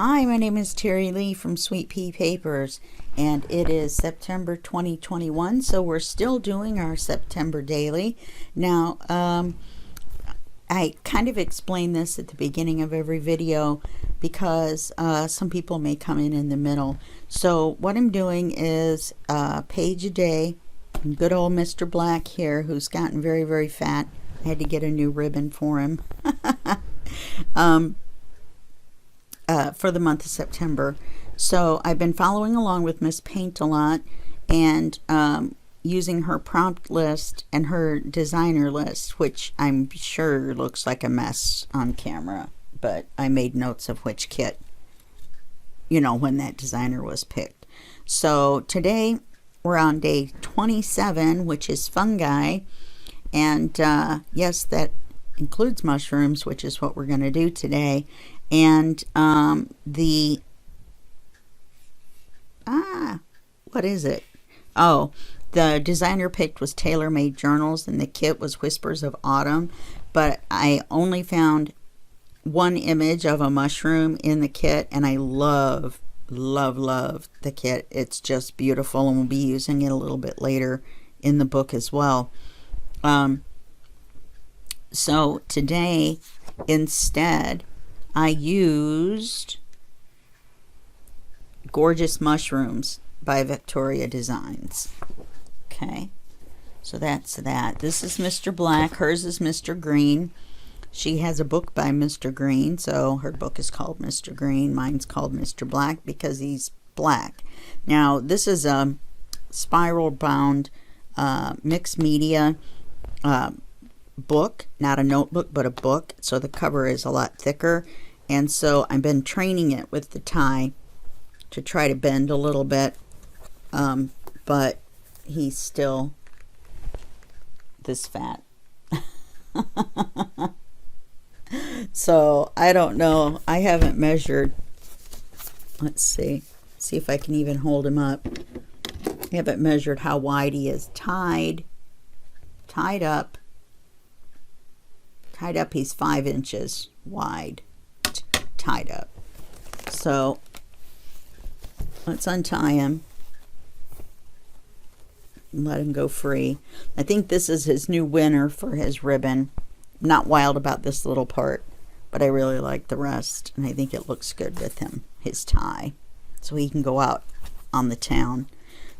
Hi, my name is Terry Lee from Sweet Pea Papers, and it is September 2021, so we're still doing our September daily. Now, I kind of explain this at the beginning of every video because some people may come in the middle. So what I'm doing is a page a day. Good old Mr. Black here, who's gotten very, very fat. I had to get a new ribbon for him. For the month of September. So I've been following along with Miss Paintalot and using her prompt list and her designer list, which I'm sure looks like a mess on camera, but I made notes of which kit, you know, when that designer was picked. So today we're on day 27, which is fungi, and yes, that includes mushrooms, which is what we're going to do today. And what is it? Oh, the designer picked was Tailor-Made Journals, and the kit was Whispers of Autumn, but I only found one image of a mushroom in the kit, and I love the kit. It's just beautiful, and we'll be using it a little bit later in the book as well. So today, instead, I used Gorgeous Mushrooms by Vectoria Designs. Okay, so that's that. This is Mr. Black. Hers is Mr. Green. She has a book by Mr. Green, so her book is called Mr. Green. Mine's called Mr. Black because he's black. Now, this is a spiral-bound mixed media book, not a notebook, but a book. So the cover is a lot thicker. And so I've been training it with the tie to try to bend a little bit, but he's still this fat. So I don't know. I haven't measured. Let's see if I can even hold him up. I haven't measured how wide he is. Tied up. He's 5 inches wide. Tied up. So let's untie him and let him go free. I think this is his new winner for his ribbon. I'm not wild about this little part, but I really like the rest, and I think it looks good with him, his tie, so he can go out on the town.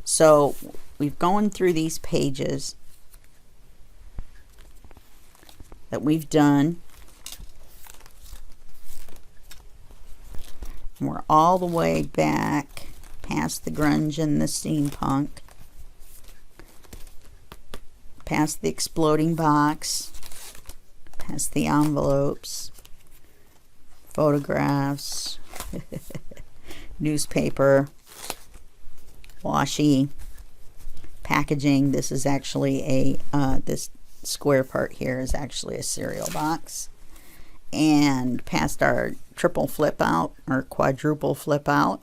So we've gone through these pages that we've done. We're all the way back past the grunge and the steampunk, past the exploding box, past the envelopes, photographs, newspaper, washi, packaging. This is actually this square part here is actually a cereal box. And past our triple flip out or quadruple flip out,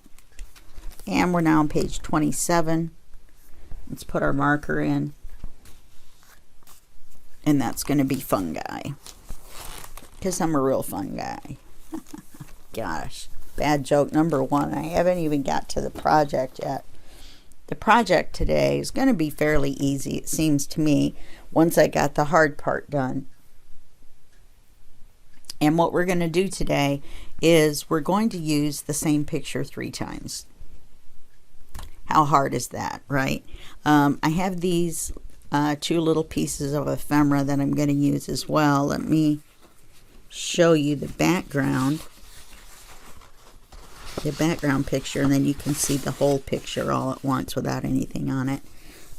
and we're now on page 27. Let's put our marker in, and that's going to be fungi, because I'm a real fun guy. Gosh, bad joke number 1. I haven't even got to the project yet. The project today is going to be fairly easy, it seems to me, once I got the hard part done. And what we're going to do today is we're going to use the same picture 3 times. How hard is that, right? I have these 2 little pieces of ephemera that I'm going to use as well. Let me show you the background picture, and then you can see the whole picture all at once without anything on it.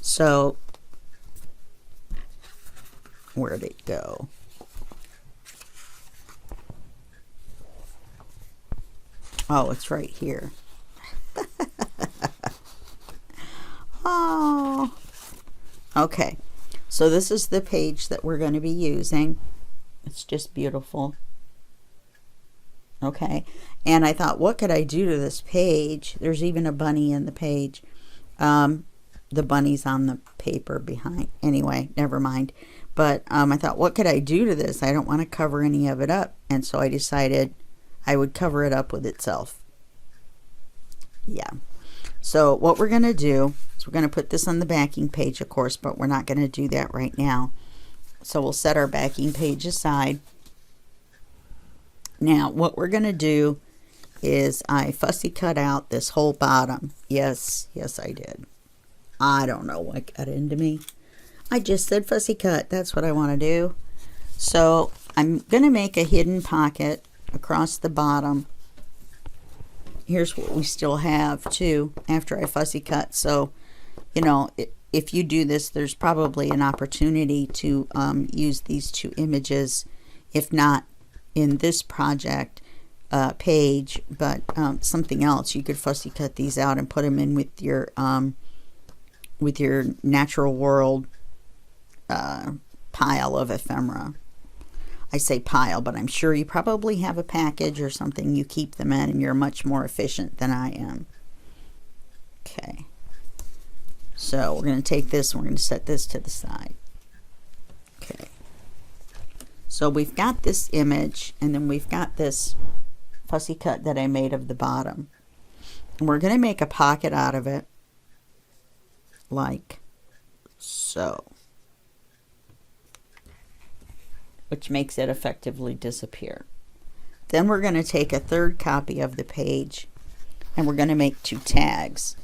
So, where'd it go? Oh, it's right here. Oh, okay. So this is the page that we're going to be using. It's just beautiful. Okay. And I thought, what could I do to this page? There's even a bunny in the page. The bunny's on the paper behind. Anyway, never mind. But I thought, what could I do to this? I don't want to cover any of it up. And so I decided I would cover it up with itself. Yeah. So what we're going to do is we're going to put this on the backing page, of course, but we're not going to do that right now. So we'll set our backing page aside. Now what we're going to do is I fussy cut out this whole bottom. Yes, I did. I don't know what got into me. I just said fussy cut. That's what I want to do. So I'm going to make a hidden pocket across the bottom. Here's what we still have too after I fussy cut. So, you know, if you do this, there's probably an opportunity to use these two images, if not in this project page, but something else. You could fussy cut these out and put them in with your natural world pile of ephemera. I say pile, but I'm sure you probably have a package or something you keep them in, and you're much more efficient than I am. Okay, so we're going to take this and we're going to set this to the side. Okay, so we've got this image, and then we've got this fussy cut that I made of the bottom, and we're going to make a pocket out of it like so, which makes it effectively disappear. Then we're going to take a third copy of the page and we're going to make two tags.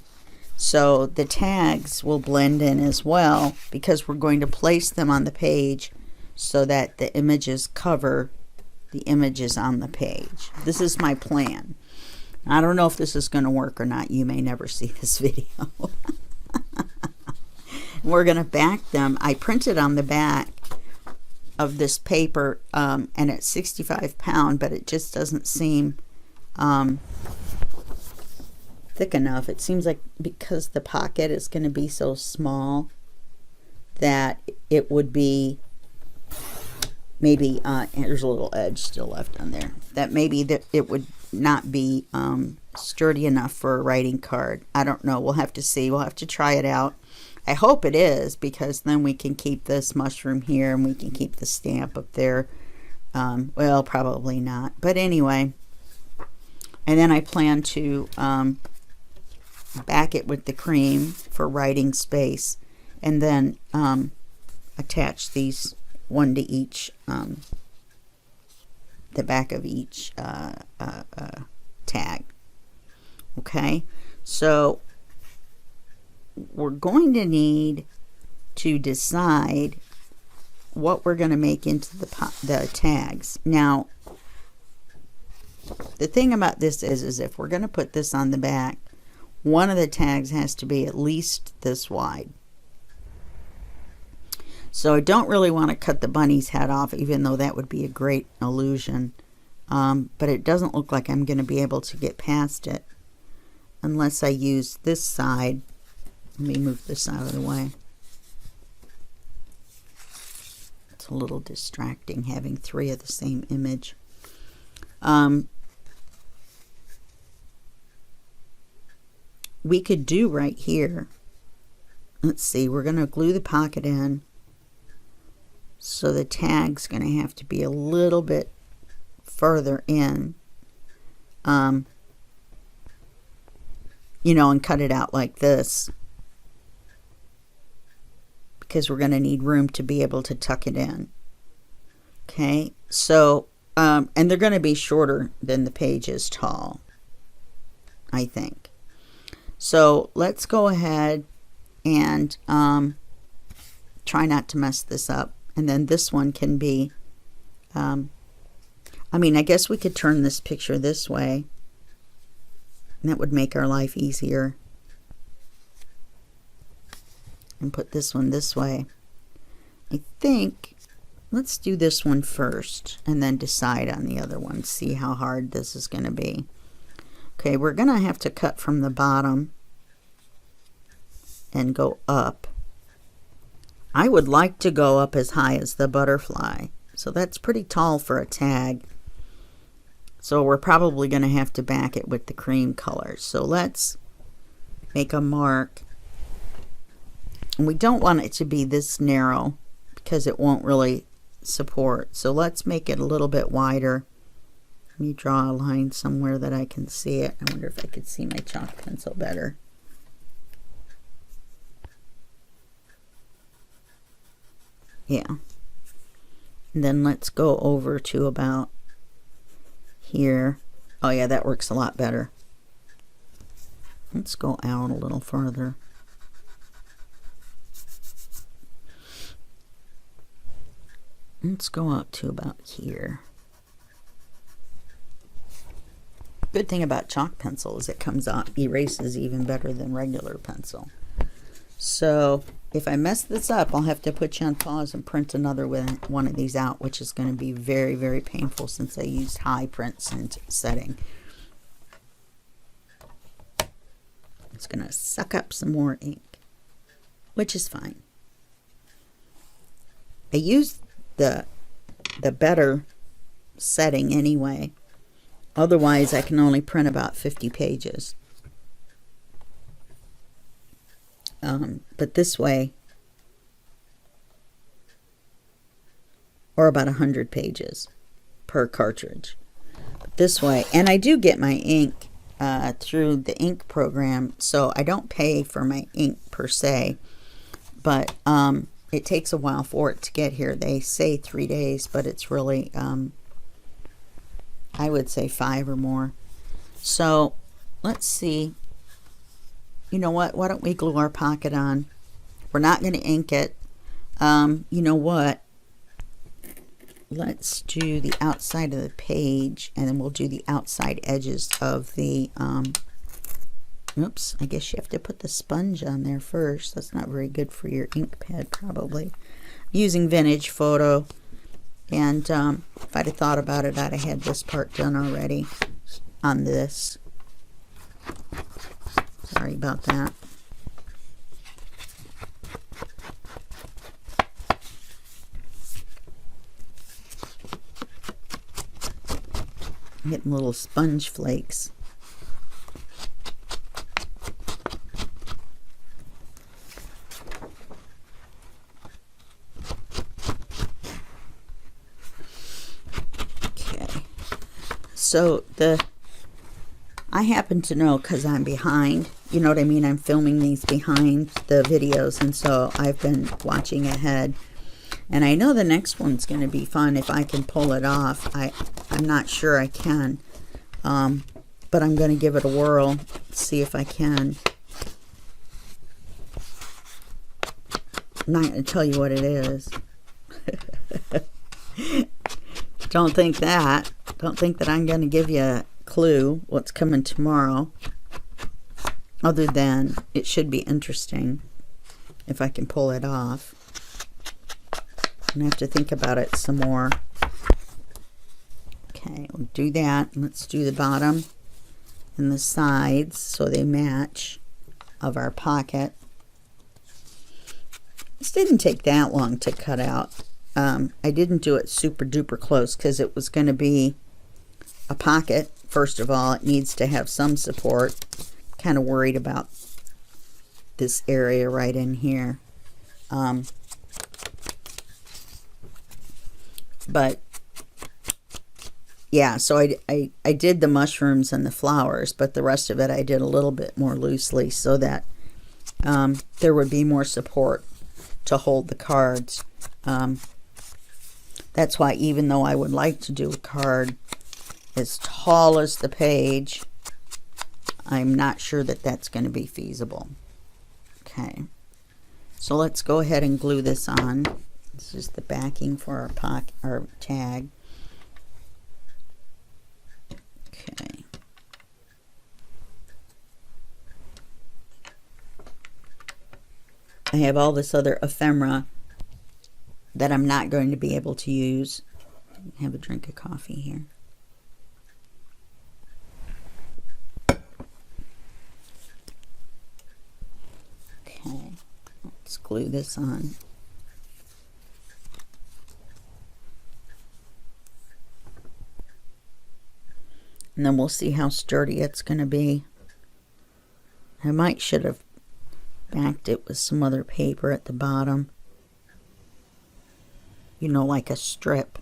So the tags will blend in as well, because we're going to place them on the page so that the images cover the images on the page. This is my plan. I don't know if this is going to work or not. You may never see this video. We're going to back them. I printed on the back of this paper, and it's 65 pound, but it just doesn't seem thick enough. It seems like because the pocket is going to be so small that it would be maybe there's a little edge still left on there, that maybe that it would not be sturdy enough for a writing card. I don't know. We'll have to see. We'll have to try it out. I hope it is, because then we can keep this mushroom here and we can keep the stamp up there. Well, probably not, but anyway. And then I plan to back it with the cream for writing space, and then attach these one to each, the back of each tag. Okay, so we're going to need to decide what we're going to make into the tags. Now, the thing about this is if we're going to put this on the back, one of the tags has to be at least this wide. So I don't really want to cut the bunny's head off, even though that would be a great illusion. But it doesn't look like I'm going to be able to get past it unless I use this side. Let me move this out of the way. It's a little distracting having three of the same image. We could do right here. Let's see, we're going to glue the pocket in. So the tag's going to have to be a little bit further in. You know, and cut it out like this, because we're going to need room to be able to tuck it in. Okay, so and they're going to be shorter than the page is tall, I think. So let's go ahead and try not to mess this up. And then this one can be, I mean, I guess we could turn this picture this way, and that would make our life easier. And put this one this way. I think, let's do this one first and then decide on the other one. See how hard this is going to be. Okay, we're going to have to cut from the bottom and go up. I would like to go up as high as the butterfly. So that's pretty tall for a tag. So we're probably going to have to back it with the cream color. So let's make a mark. And we don't want it to be this narrow because it won't really support. So let's make it a little bit wider. Let me draw a line somewhere that I can see it. I wonder if I could see my chalk pencil better. Yeah. And then let's go over to about here. Oh yeah, that works a lot better. Let's go out a little further. Let's go up to about here. Good thing about chalk pencil is it comes out, erases even better than regular pencil. So if I mess this up, I'll have to put you on pause and print another one of these out, which is going to be very, very painful since I used high print setting. It's going to suck up some more ink, which is fine. I used the better setting anyway. Otherwise, I can only print about 50 pages. But this way, or about 100 pages per cartridge. But this way, and I do get my ink through the ink program, so I don't pay for my ink per se, but it takes a while for it to get here. They say 3 days, but it's really, I would say 5 or more. So let's see. You know what? Why don't we glue our pocket on? We're not going to ink it. You know what? Let's do the outside of the page, and then we'll do the outside edges of the, oops, I guess you have to put the sponge on there first. That's not very good for your ink pad, probably. Using Vintage Photo, and if I'd have thought about it, I'd have had this part done already on this. Sorry about that. I'm getting little sponge flakes. Okay. So I happen to know, because I'm behind, you know what I mean? I'm filming these behind the videos, and so I've been watching ahead. And I know the next one's going to be fun if I can pull it off. I'm not sure I can, but I'm going to give it a whirl, see if I can. I'm not going to tell you what it is. Don't think that. Don't think that I'm going to give you a clue what's coming tomorrow, other than it should be interesting if I can pull it off. I have to think about it some more. Okay, we'll do that. Let's do the bottom and the sides so they match of our pocket. This didn't take that long to cut out. I didn't do it super duper close because it was going to be a pocket. First of all, it needs to have some support. Kind of worried about this area right in here. But yeah, so I did the mushrooms and the flowers, but the rest of it I did a little bit more loosely so that there would be more support to hold the cards. That's why, even though I would like to do a card as tall as the page, I'm not sure that that's going to be feasible. Okay, so let's go ahead and glue this on. This is the backing for our pocket, our tag. Okay. I have all this other ephemera that I'm not going to be able to use. Have a drink of coffee here. Okay, let's glue this on. And then we'll see how sturdy it's going to be. I should have backed it with some other paper at the bottom. You know, like a strip.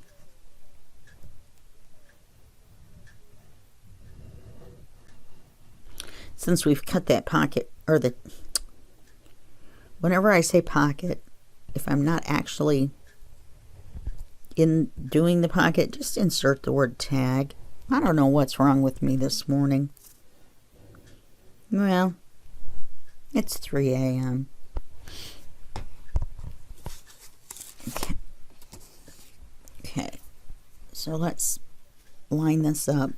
since we've cut that pocket, or the, whenever I say pocket, if I'm not actually in doing the pocket, just insert the word tag. I don't know what's wrong with me this morning. Well, it's 3 a.m. Okay, so let's line this up.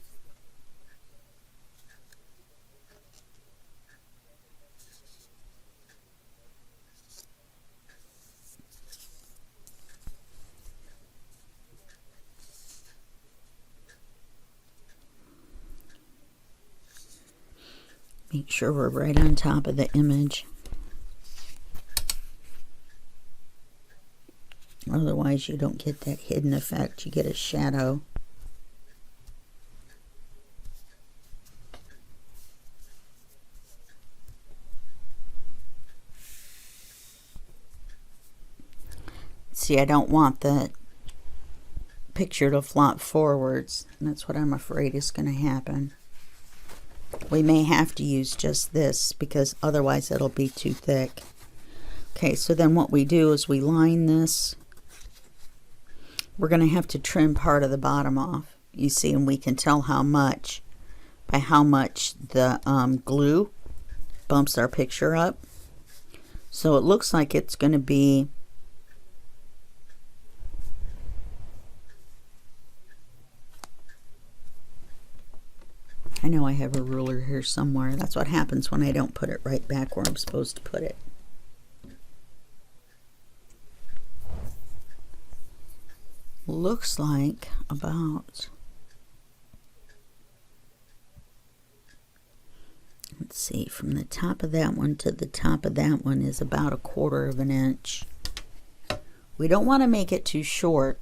Make sure we're right on top of the image. Otherwise, you don't get that hidden effect. You get a shadow. See, I don't want the picture to flop forwards. And that's what I'm afraid is going to happen. We may have to use just this because otherwise it'll be too thick. Okay, so then what we do is we line this. We're going to have to trim part of the bottom off. You see, and we can tell how much by how much the glue bumps our picture up. So it looks like it's going to be I know I have a ruler here somewhere. That's what happens when I don't put it right back where I'm supposed to put it. Looks like about, let's see, from the top of that one to the top of that one is about 1/4 of an inch. We don't want to make it too short.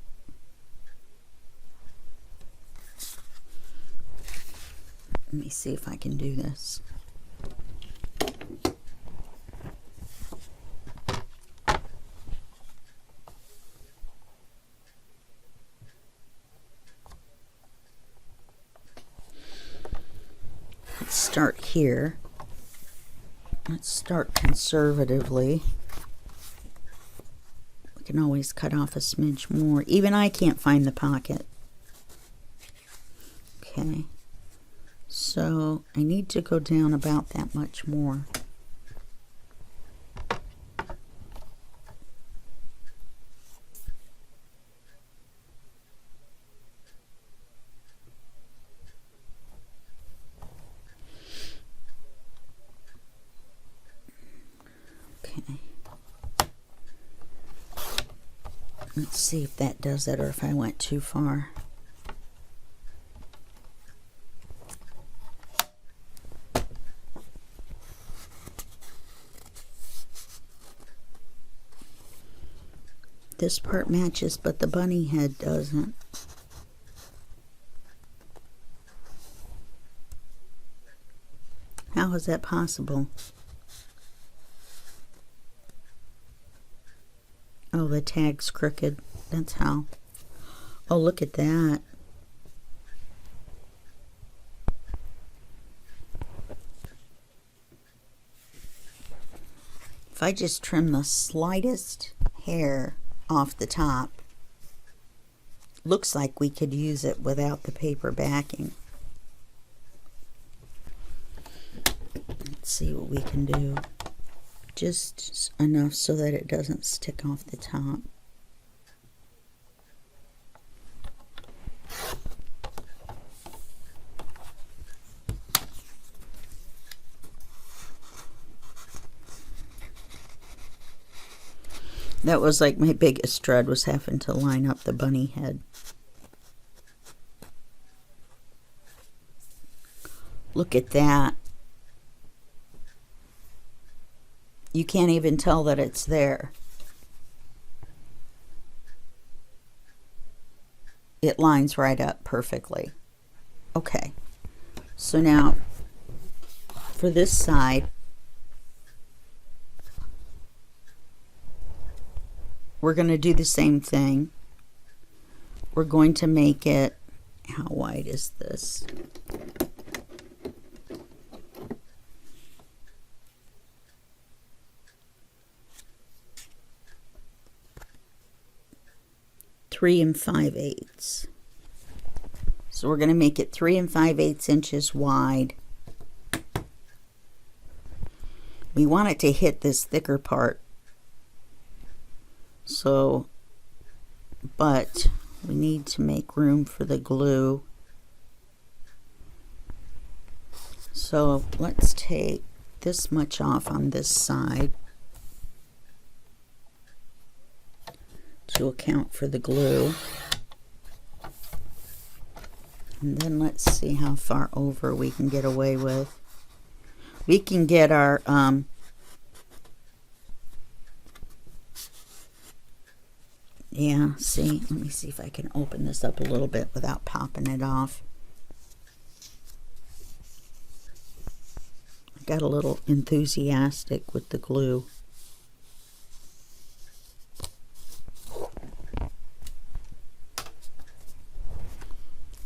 Let me see if I can do this. Let's start here. Let's start conservatively. We can always cut off a smidge more. Even I can't find the pocket. Okay. So I need to go down about that much more. Okay. Let's see if that does it or if I went too far. This part matches, but the bunny head doesn't. How is that possible? Oh, the tag's crooked. That's how. Oh, look at that. If I just trim the slightest hair off the top, looks like we could use it without the paper backing. Let's see what we can do. Just enough so that it doesn't stick off the top. That was like my biggest dread, was having to line up the bunny head. Look at that. You can't even tell that it's there. It lines right up perfectly. Okay, so now for this side, we're going to do the same thing. We're going to make it, how wide is this? 3 5/8. So we're going to make it 3 5/8 inches wide. We want it to hit this thicker part. So, but we need to make room for the glue. So let's take this much off on this side to account for the glue. And then let's see how far over we can get away with. We can get our yeah, see, let me see if I can open this up a little bit without popping it off. I got a little enthusiastic with the glue.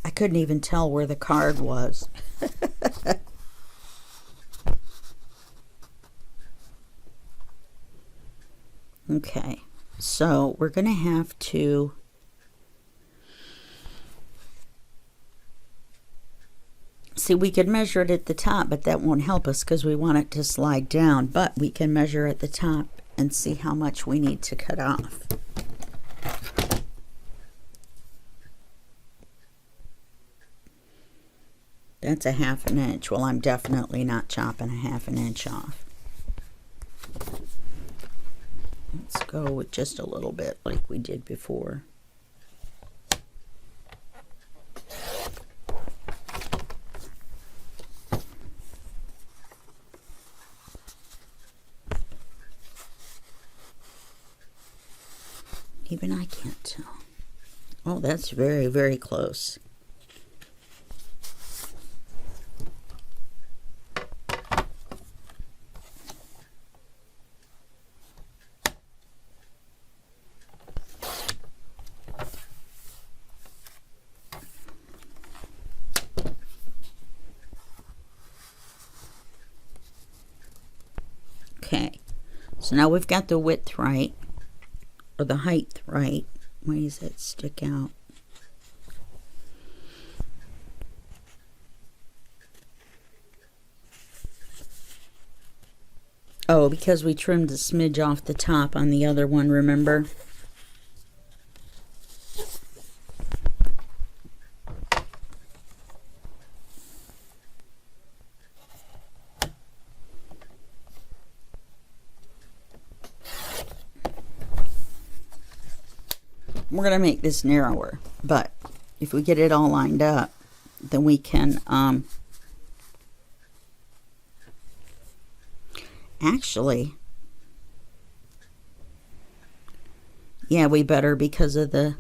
I couldn't even tell where the card was. Okay, so we're going to have to see, we could measure it at the top, but that won't help us because we want it to slide down. But we can measure at the top and see how much we need to cut off. That's a 1/2 inch. Well, I'm definitely not chopping a 1/2 inch off. Let's go with just a little bit like we did before. Even I can't tell. Oh, that's very, very close. Okay, so now we've got the width right, or the height right. Why does that stick out? Oh, because we trimmed a smidge off the top on the other one, remember? We're going to make this narrower, but if we get it all lined up, then we can actually, yeah, we better, because of the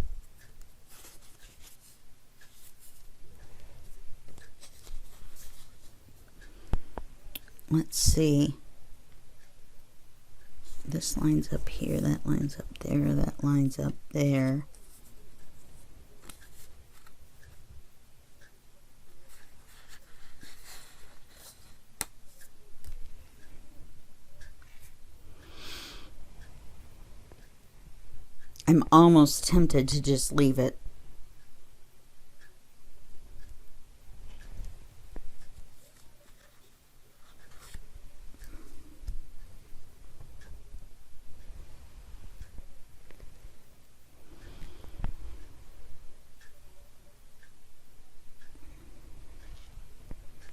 let's see, this lines up here, that lines up there, that lines up there. I'm almost tempted to just leave it.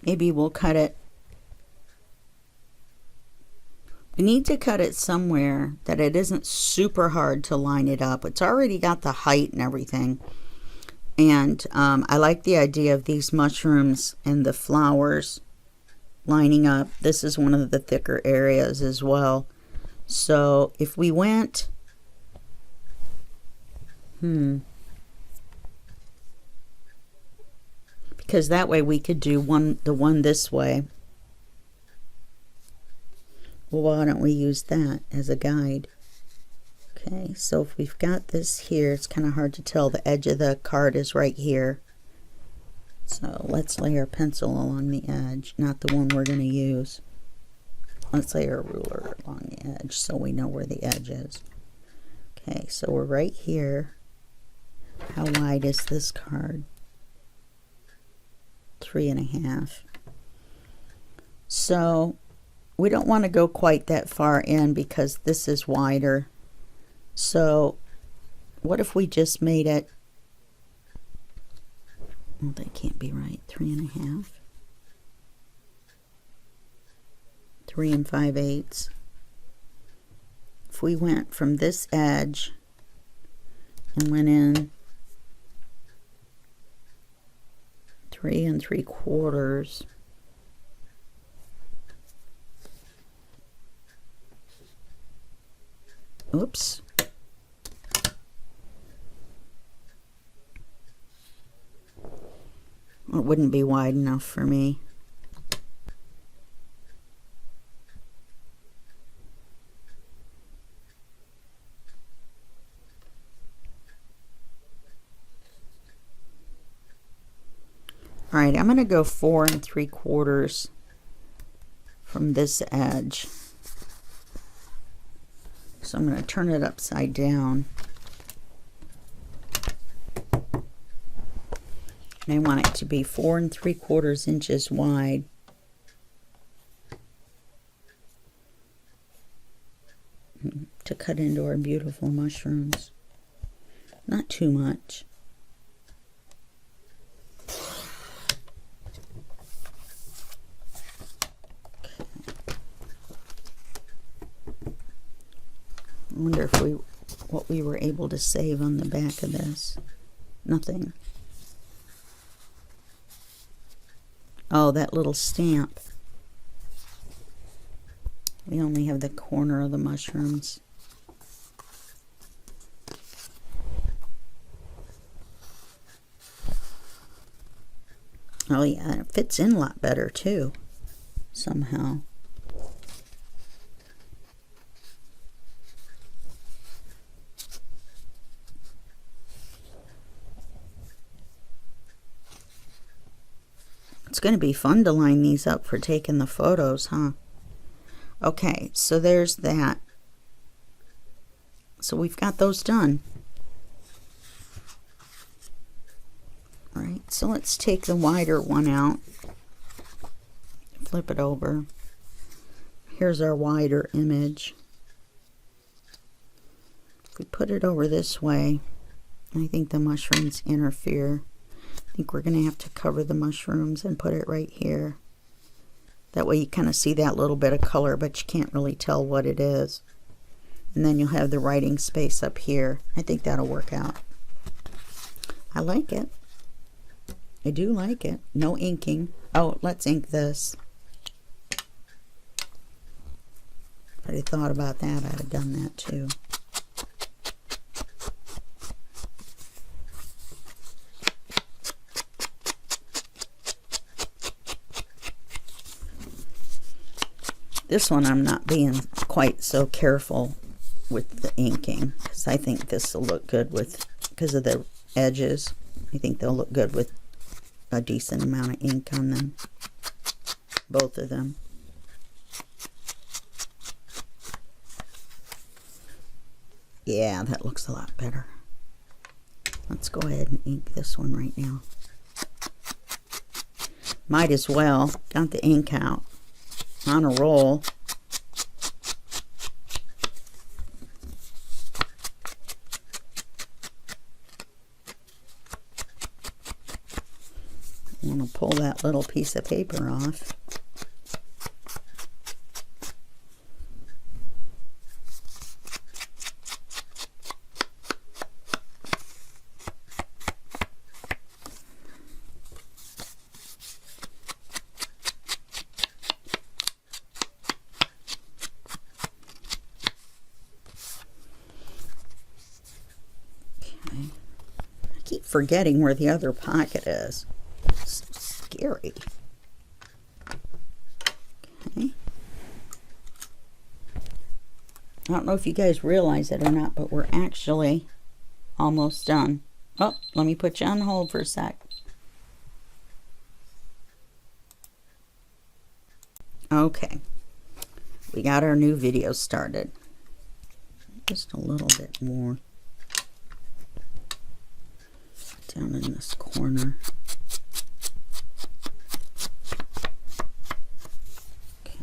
Maybe we'll cut it. We need to cut it somewhere that it isn't super hard to line it up. It's already got the height and everything. And I like the idea of these mushrooms and the flowers lining up. This is one of the thicker areas as well. So if we went, because that way we could do the one this way. Well, why don't we use that as a guide? Okay, so if we've got this here, it's kind of hard to tell. The edge of the card is right here. So let's lay our pencil along the edge, not the one we're going to use. Let's lay our ruler along the edge so we know where the edge is. Okay, so we're right here. How wide is this card? 3.5. So we don't want to go quite that far in because this is wider. So what if we just made it, well, that can't be right, 3.5. 3 5/8. If we went from this edge and went in 3 3/4. Oops. It wouldn't be wide enough for me. All right, I'm going to go 4 3/4 from this edge. So I'm going to turn it upside down. And I want it to be 4 3/4 inches wide. To cut into our beautiful mushrooms. Not too much. I wonder if what we were able to save on the back of this. Nothing. Oh, that little stamp. We only have the corner of the mushrooms. Oh yeah, it fits in a lot better too, somehow. It's going to be fun to line these up for taking the photos, huh? Okay, so there's that. So we've got those done. All right, so let's take the wider one out. Flip it over. Here's our wider image. If we put it over this way, I think the mushrooms interfere. I think we're going to have to cover the mushrooms and put it right here. That way you kind of see that little bit of color, but you can't really tell what it is. And then you'll have the writing space up here. I think that'll work out. I like it. I do like it. No inking. Oh, let's ink this. If I'd thought about that, I'd have done that too. This one I'm not being quite so careful with the inking because I think this will look good with, because of the edges. I think they'll look good with a decent amount of ink on them. Both of them. Yeah, that looks a lot better. Let's go ahead and ink this one right now. Might as well. Got the ink out. On a roll. I'm going to pull that little piece of paper off. Forgetting where the other pocket is. It's so scary. Okay. I don't know if you guys realize it or not, but we're actually almost done. Oh, let me put you on hold for a sec. Okay. We got our new video started. Just a little bit more. down in this corner. Okay.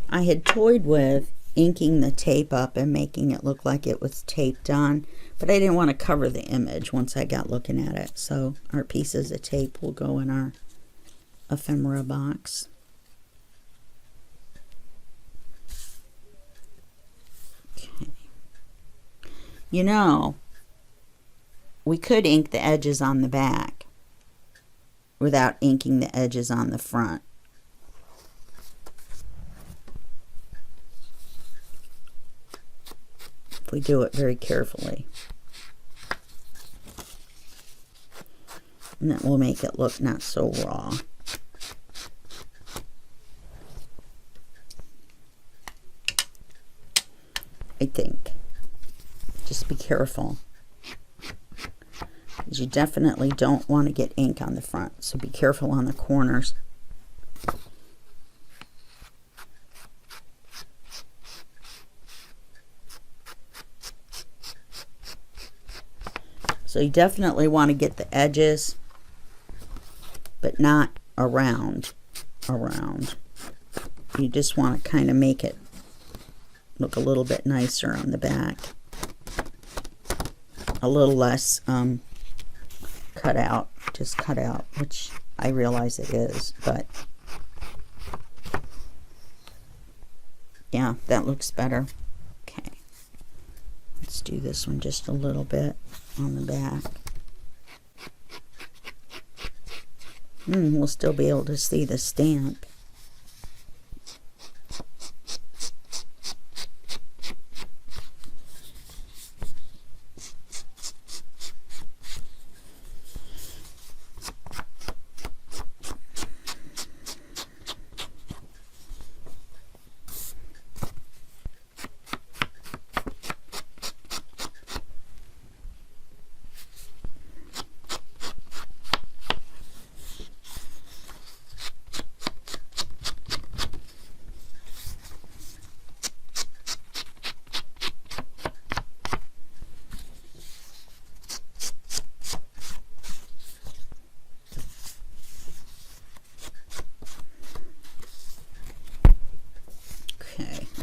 I had toyed with inking the tape up and making it look like it was taped on, but I didn't want to cover the image once I got looking at it. So our pieces of tape will go in our ephemera box. Okay. You know, we could ink the edges on the back without inking the edges on the front. If we do it very carefully. And that will make it look not so raw. I think. Just be careful. Because you definitely don't want to get ink on the front. So be careful on the corners. So you definitely want to get the edges, but not around. You just want to kind of make it look a little bit nicer on the back. A little less cut out, just cut out, which I realize it is, but yeah, that looks better. Okay, let's do this one just a little bit on the back. We'll still be able to see the stamp.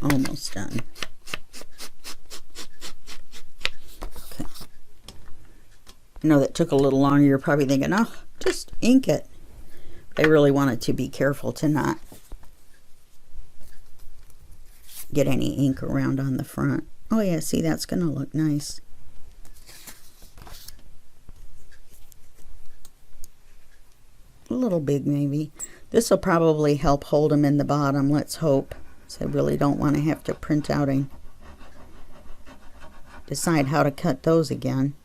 Almost done. Okay. I know that took a little longer. You're probably thinking, oh, just ink it. I really wanted to be careful to not get any ink around on the front. Oh yeah, see, that's going to look nice. A little big maybe. This will probably help hold them in the bottom. Let's hope. So I really don't want to have to print out and decide how to cut those again.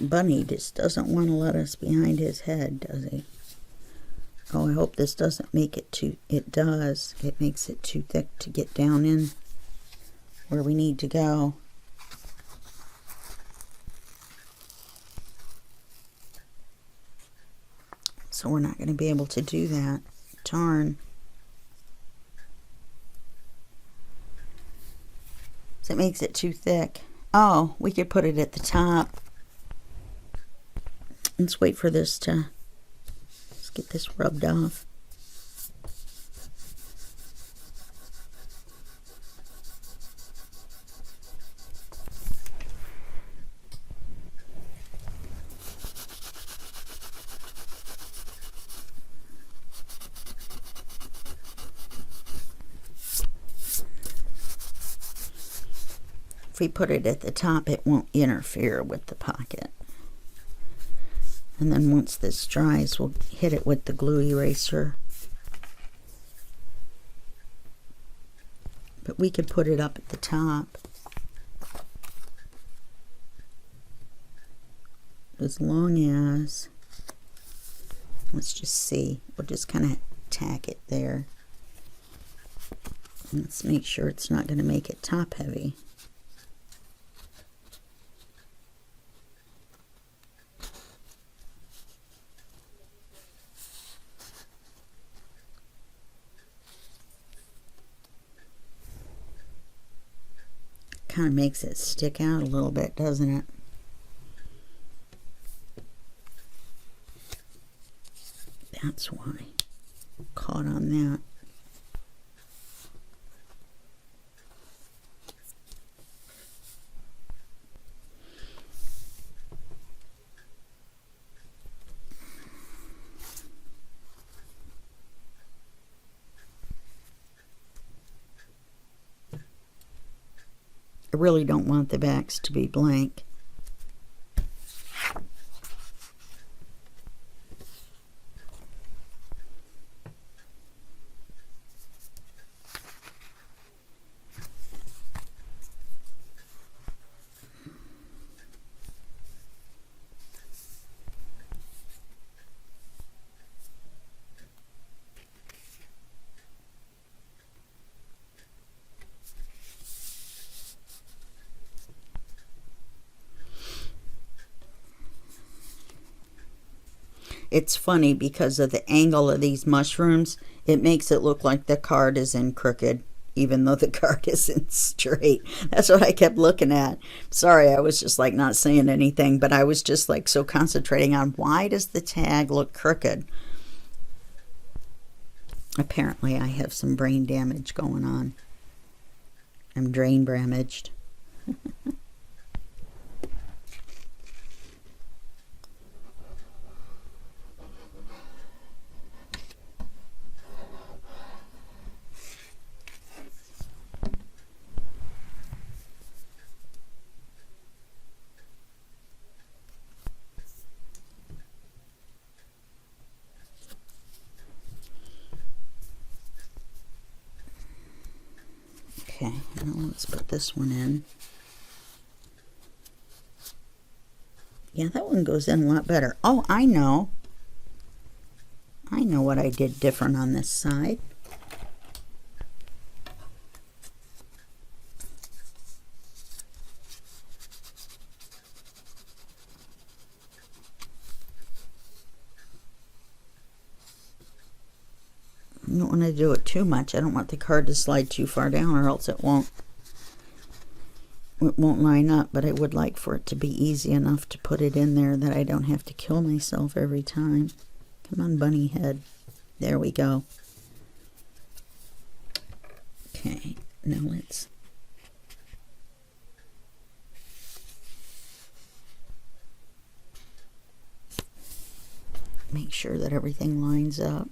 Bunny just doesn't want to let us behind his head, does he? Oh, I hope this doesn't make it too... It does. It makes it too thick to get down in where we need to go. So we're not going to be able to do that. Darn. So it makes it too thick. Oh, we could put it at the top. Let's wait for this to... Let's get this rubbed off. If we put it at the top, it won't interfere with the pocket. And then once this dries, we'll hit it with the glue eraser. But we could put it up at the top. As long as, let's just see, we'll just kind of tack it there. Let's make sure it's not going to make it top heavy. Kind of makes it stick out a little bit, doesn't it? That's why. Caught on that. I really don't want the backs to be blank. It's funny because of the angle of these mushrooms. It makes it look like the card is in crooked, even though the card isn't straight. That's what I kept looking at. Sorry, I was just like not saying anything, but I was just like so concentrating on why does the tag look crooked? Apparently I have some brain damage going on. I'm brain damaged. Okay, now let's put this one in. Yeah, that one goes in a lot better. Oh, I know. I know what I did different on this side. I don't want to do it too much. I don't want the card to slide too far down or else it won't line up, but I would like for it to be easy enough to put it in there that I don't have to kill myself every time. Come on, bunny head. There we go. Okay, now let's make sure that everything lines up.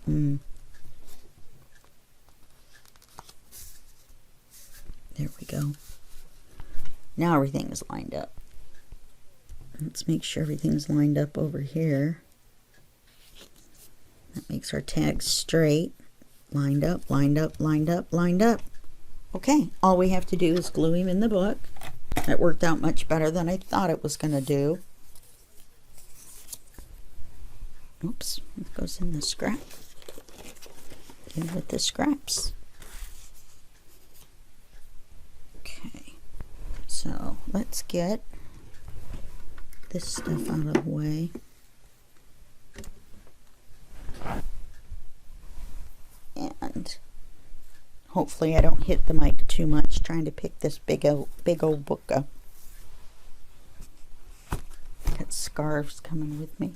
There we go. Now everything is lined up. Let's make sure everything's lined up over here. That makes our tags straight. Lined up, lined up, lined up, lined up. Okay, all we have to do is glue him in the book. It worked out much better than I thought it was going to do. Oops, it goes in the scrap. In with the scraps. Okay, so let's get this stuff out of the way. And hopefully I don't hit the mic too much trying to pick this big old book up. Got scarves coming with me.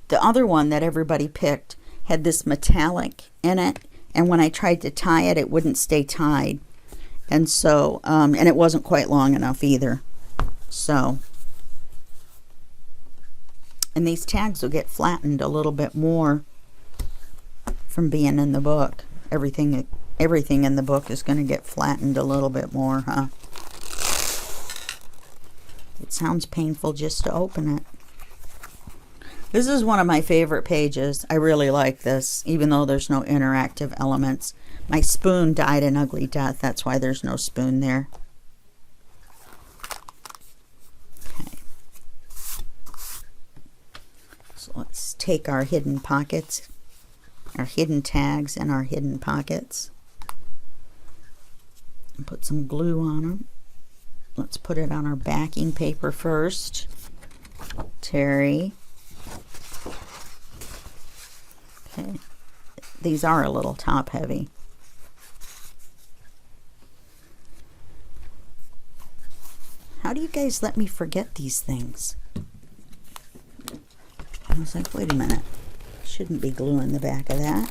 The other one that everybody picked had this metallic in it, and when I tried to tie it, it wouldn't stay tied. And so, and it wasn't quite long enough either. So, and these tags will get flattened a little bit more from being in the book. Everything in the book is going to get flattened a little bit more, huh? It sounds painful just to open it. This is one of my favorite pages. I really like this, even though there's no interactive elements. My spoon died an ugly death. That's why there's no spoon there. Okay. So let's take our hidden pockets, our hidden tags, and our hidden pockets, and put some glue on them. Let's put it on our backing paper first. Terry. Okay. These are a little top heavy. How do you guys let me forget these things? I was like, wait a minute. Shouldn't be gluing the back of that.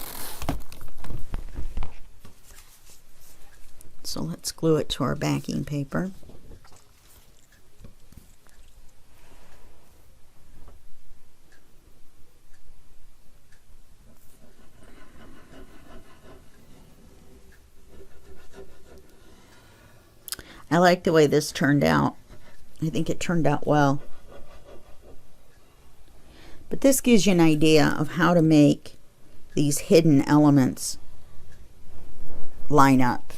So let's glue it to our backing paper. I like the way this turned out. I think it turned out well. But this gives you an idea of how to make these hidden elements line up.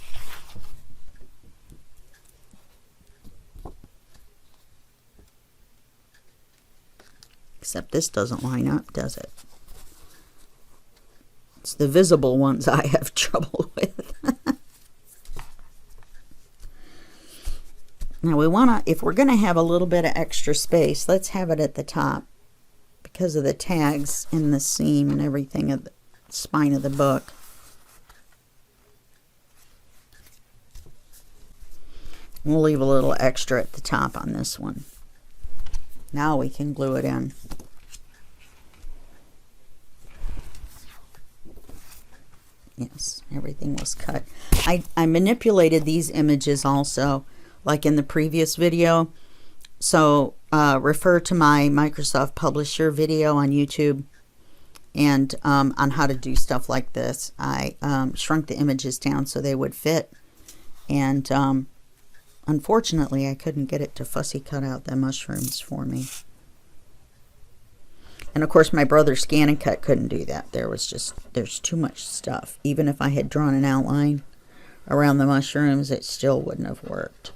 Except this doesn't line up, does it? It's the visible ones I have trouble with. Now we want to, if we're going to have a little bit of extra space, let's have it at the top because of the tags in the seam and everything of the spine of the book. We'll leave a little extra at the top on this one. Now we can glue it in. Yes, everything was cut. I manipulated these images also, like in the previous video. So refer to my Microsoft Publisher video on YouTube and on how to do stuff like this. I shrunk the images down so they would fit. And unfortunately, I couldn't get it to fussy cut out the mushrooms for me. And of course, my brother Scan and Cut couldn't do that. There's too much stuff. Even if I had drawn an outline around the mushrooms, it still wouldn't have worked.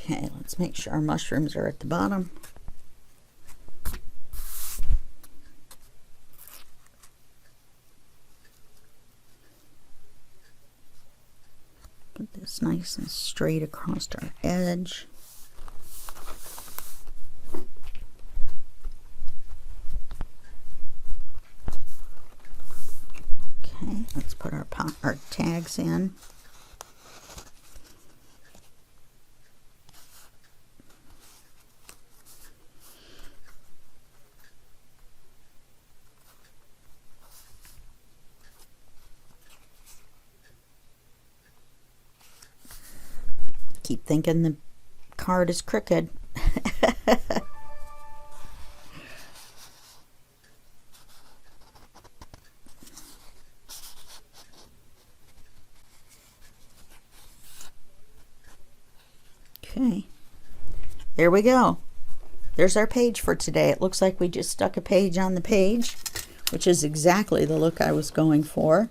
Okay, let's make sure our mushrooms are at the bottom. Put this nice and straight across our edge. Okay, let's put our tags in. Keep thinking the card is crooked. Okay, there we go. There's our page for today. It looks like we just stuck a page on the page, which is exactly the look I was going for.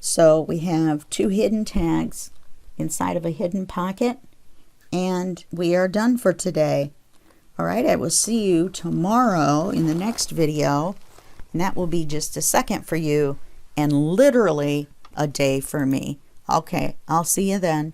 So we have 2 hidden tags inside of a hidden pocket, and we are done for today. All right, I will see you tomorrow in the next video, and that will be just a second for you and literally a day for me. Okay, I'll see you then.